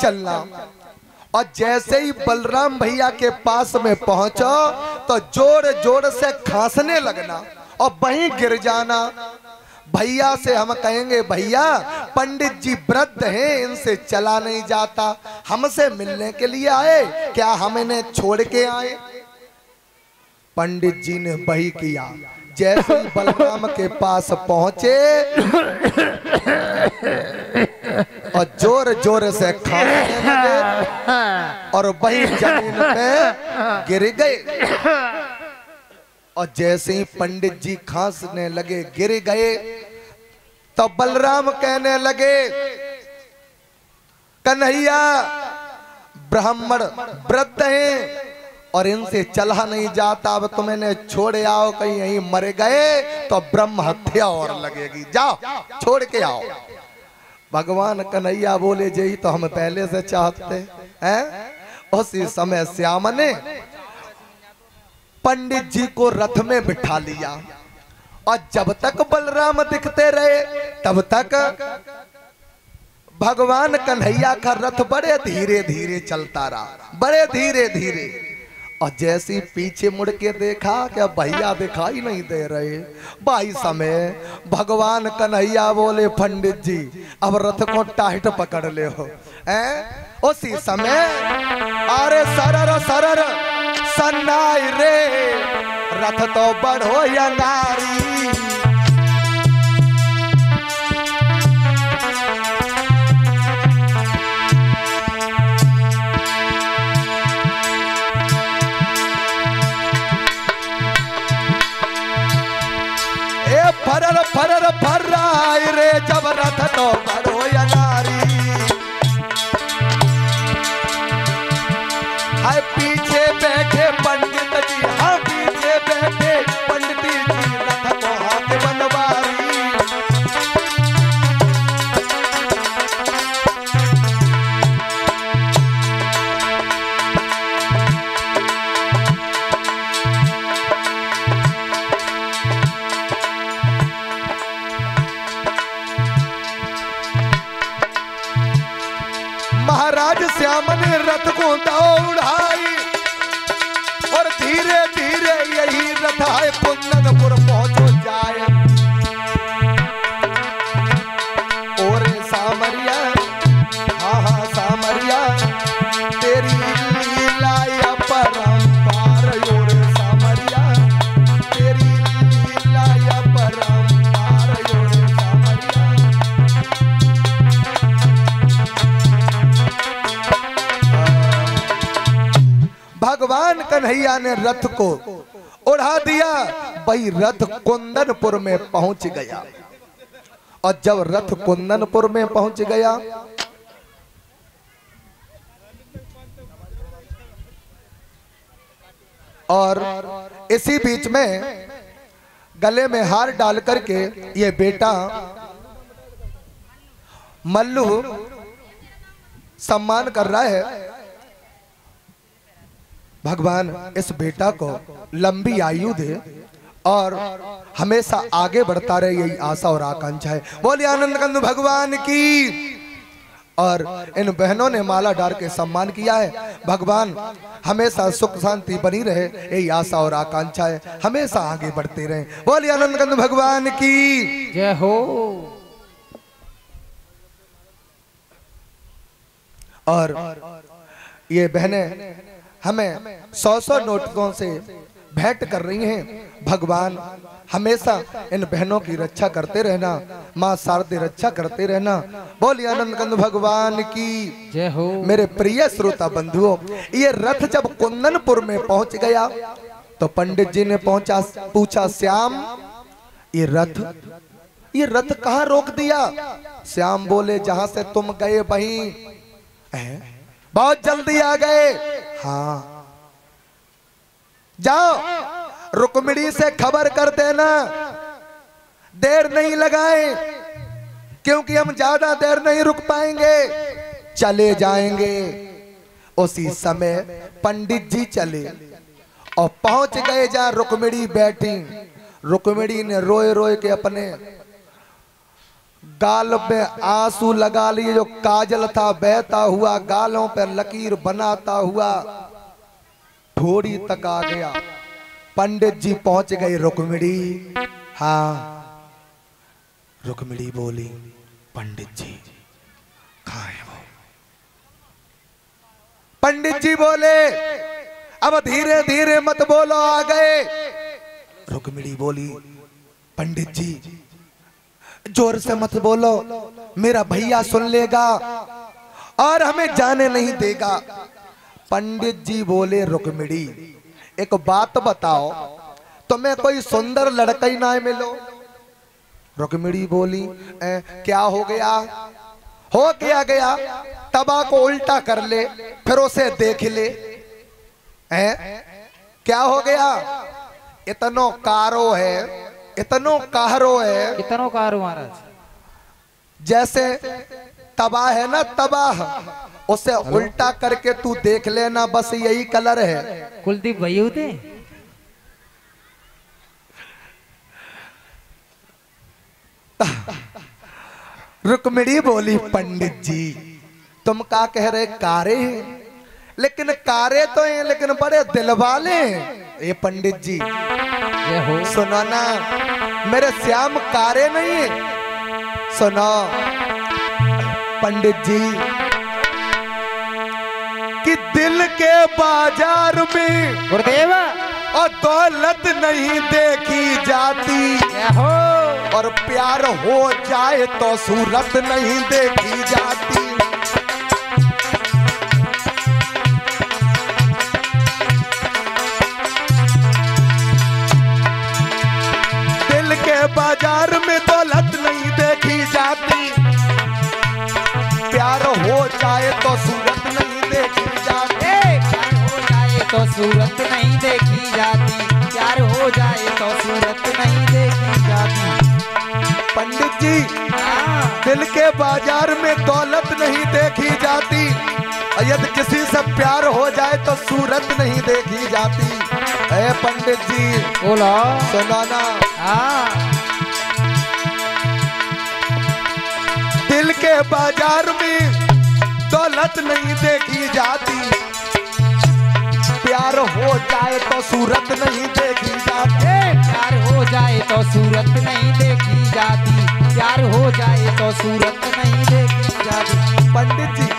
चलना। और जैसे ही बलराम भैया के पास में पहुंचो तो जोर जोर से खांसने लगना और वहीं गिर जाना। भैया से हम कहेंगे भैया पंडित जी वृद्ध हैं, इनसे चला नहीं जाता, हमसे मिलने के लिए आए क्या, हम इन्हें छोड़ के आए। पंडित जी ने वही किया। जैसे ही बलराम के पास पहुंचे और जोर जोर से खाने लगे और वही जमीन पे गिर गए। और जैसे ही पंडित जी खांसने लगे, गिर गए, तो बलराम कहने लगे कन्हैया ब्राह्मण वृद्ध हैं और इनसे चला नहीं जाता, अब तुम इन्हें छोड़ आओ, कहीं यहीं मर गए तो ब्रह्म हत्या और लगेगी, जाओ छोड़ के आओ। भगवान कन्हैया बोले यही तो हम पहले से चाहते हैं। उसी समय श्याम ने पंडित जी को रथ में बिठा लिया और जब तक बलराम दिखते रहे तब तक भगवान कन्हैया का रथ बड़े धीरे धीरे चलता रहा, बड़े धीरे धीरे। और जैसे पीछे मुड़ के देखा क्या भैया दिखाई नहीं दे रहे। भाई समय भगवान कन्हैया बोले पंडित जी अब रथ को टाइट पकड़ ले हो। उसी समय अरे सरर सरर सन्नाई रे रथ तो बढ़ो या नारी। फरर फरर फर्राई रे जब रथ तो बढ़ो या नारी। हाय पीछे बैठे पंडित जी, हाँ पीछे बैठे पंडित जी रथ को हाथ बनवारी। महाराज श्याम ने रथ को दौड़ाई और धीरे धीरे यही रथ है कुंदनपुर पहुंचो जाए। और सामरिया हाँ हाँ सामरिया तेरी लीला अपरंपार। और सामरिया तेरी लीला अपरंपार। और सामरिया भगवान कन्हैया ने रथ को उड़ा दिया। वही रथ कुंदनपुर में पहुंच गया। और जब रथ कुंदनपुर में पहुंच गया और इसी बीच में गले में हार डाल करके ये बेटा मल्लू सम्मान कर रहा है। भगवान इस बेटा को लंबी आयु दे और हमेशा आगे बढ़ता रहे, यही आशा और आकांक्षा है। बोलिए आनंद कंद भगवान की। और इन बहनों ने माला डाल के सम्मान किया है। भगवान हमेशा सुख शांति बनी रहे, यही आशा और आकांक्षा है, हमेशा आगे बढ़ते रहे। बोलिए आनंद कंद भगवान की जय हो। और ये बहनें हमें 100-100 नोटों से भेंट कर रही हैं। भगवान हमेशा इन बहनों की रक्षा करते रहना, माँ शारदे रक्षा करते रहना। बोलिए आनंद कंद भगवान की जय हो। मेरे प्रिय श्रोता बंधुओं, ये रथ जब कुंदनपुर में पहुंच गया तो पंडित जी ने पूछा श्याम ये रथ कहाँ रोक दिया। श्याम बोले जहां से तुम गए वहीं। बहुत जल्दी आ गए। हाँ जाओ रुक्मिणी से खबर कर देना, देर नहीं लगाए क्योंकि हम ज्यादा देर नहीं रुक पाएंगे, चले जाएंगे। उसी समय पंडित जी चले और पहुंच गए जहां रुक्मिणी बैठी। रुक्मिणी ने रोए रोए के अपने गाल में आंसू लगा लिए, जो काजल था बहता हुआ गालों पर लकीर बनाता हुआ थोड़ी तक आ गया। पंडित जी पहुंच गए। रुक्मिणी, हाँ रुक्मिणी बोली, पंडित जी कहाँ है वो? पंडित जी बोले, अब धीरे धीरे मत बोलो, आ गए। रुक्मिणी बोली, पंडित जी जोर से मत बोलो, मेरा भैया सुन लेगा और हमें जाने नहीं देगा। पंडित जी बोले, रुक्मिणी एक बात बताओ, तुम्हें कोई सुंदर लड़का ही ना मिलो? रुक्मिणी बोली, क्या हो गया? हो क्या गया? तवा को उल्टा कर ले, फिर उसे देख ले। क्या हो गया? इतनो कारो है, इतनो कहरो है, इतनो कारो महाराज। जैसे तवा है ना, तबाह, उसे उल्टा करके तू देख लेना, बस यही कलर है। कुलदीप भाई होते? रुक्मिणी बोली, पंडित जी तुम क्या कह रहे? कारे हैं, लेकिन कारे तो हैं लेकिन बड़े दिल वाले हैं। ये पंडित जी सुनो ना, मेरे श्याम कारे नहीं है। सुनो पंडित जी, कि दिल के बाजार में गुरुदेव और दौलत नहीं देखी जाती, और प्यार हो जाए तो सूरत नहीं देखी जाती। दिल के बाजार में दौलत नहीं देखी जाती, प्यार हो जाए तो सूरत नहीं देखी जाती। प्यार हो जाए तो सूरत नहीं देखी जाती, प्यार हो जाए तो सूरत नहीं देखी जाती। पंडित जी दिल के बाजार में दौलत नहीं देखी जाती, यदि किसी से प्यार हो जाए तो सूरत नहीं देखी जाती। ए पंडित जी बोलो, सुनो ना, दिल के बाजार में दौलत नहीं देखी जाती, प्यार हो जाए तो सूरत नहीं देखी जाती। प्यार हो जाए तो सूरत नहीं देखी जाती, प्यार हो जाए तो सूरत नहीं देखी जाती। पंडित जी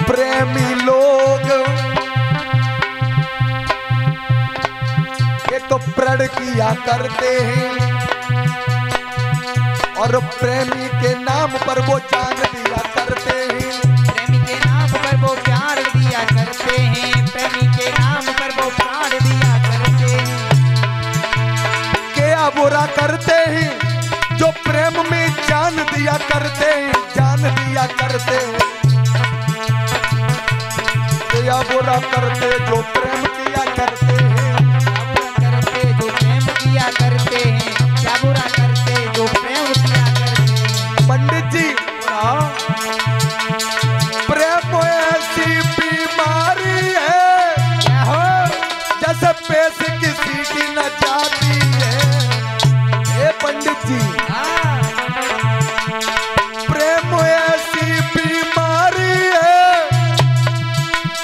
प्रेमी लोग ये तो प्रण किया करते हैं, और प्रेमी के नाम पर वो जान दिया करते हैं। प्रेमी के नाम पर वो प्यार दिया करते हैं, प्रेमी के नाम पर वो प्यार दिया करते हैं। क्या बुरा करते हैं जो प्रेम में जान दिया करते हैं, जान दिया करते हैं। क्या बुरा करते जो प्रेम किया करते हैं, करते जो प्रेम किया करते हैं, क्या बुरा करते जो प्रेम किया करते हैं। पंडित जी प्रेम ऐसी बीमारी है, जैसे पेश किसी की न जाती है। ए पंडित जी प्रेम ऐसी बीमारी है,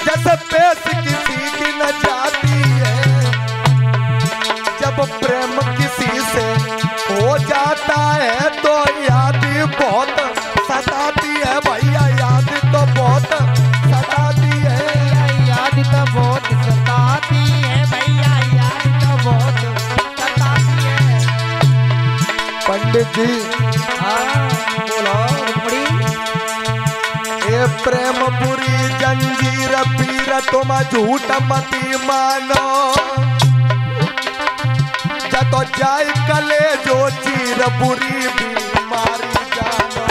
जैसे पेश किसी की न जाती है। जब प्रेम किसी से हो जाता है तो याद बहुत सताती है भैया, याद तो बहुत सताती है। याद तो बहुत सताती है भैया, याद तो बहुत सताती है। पंडित जी बोलो रुक्मिणी। ये प्रेम बुरी जंजीर पीर तुम झूठ मती मानो, तो जाए कले जो चीर बुरी बीमारी जानो।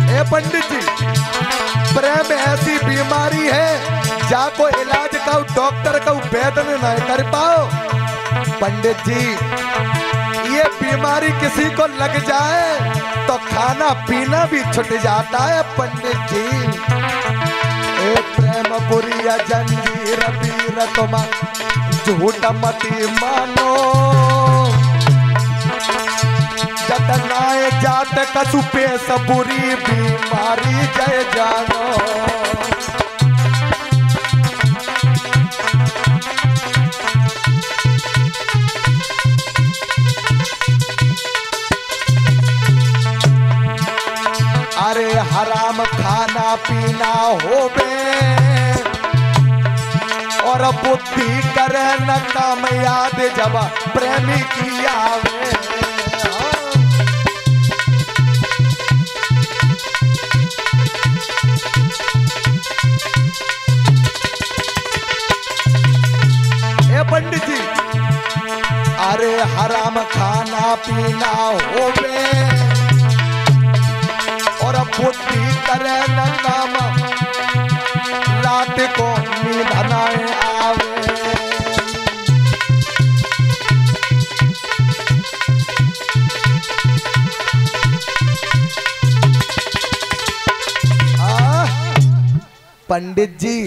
ए पंडित जी प्रेम ऐसी बीमारी है, जाको इलाज का डॉक्टर का वैद्य नहीं कर पाओ। पंडित जी ये बीमारी किसी को लग जाए तो खाना पीना भी छूट जाता है। पंडित जी ए प्रेम बुरी जंजीर पीर तुम झूठ मती मानो जतनाए जात कसु पे सबुरी बीमारी जय जानो। अरे हराम खाना पीना होवे और बुद्धि करे न काम याद जब प्रेमी की आवे। ए पंडित जी, अरे हराम खाना पीना होवे और बुद्धि करे न काम रात को नींद न आवे। पंडित जी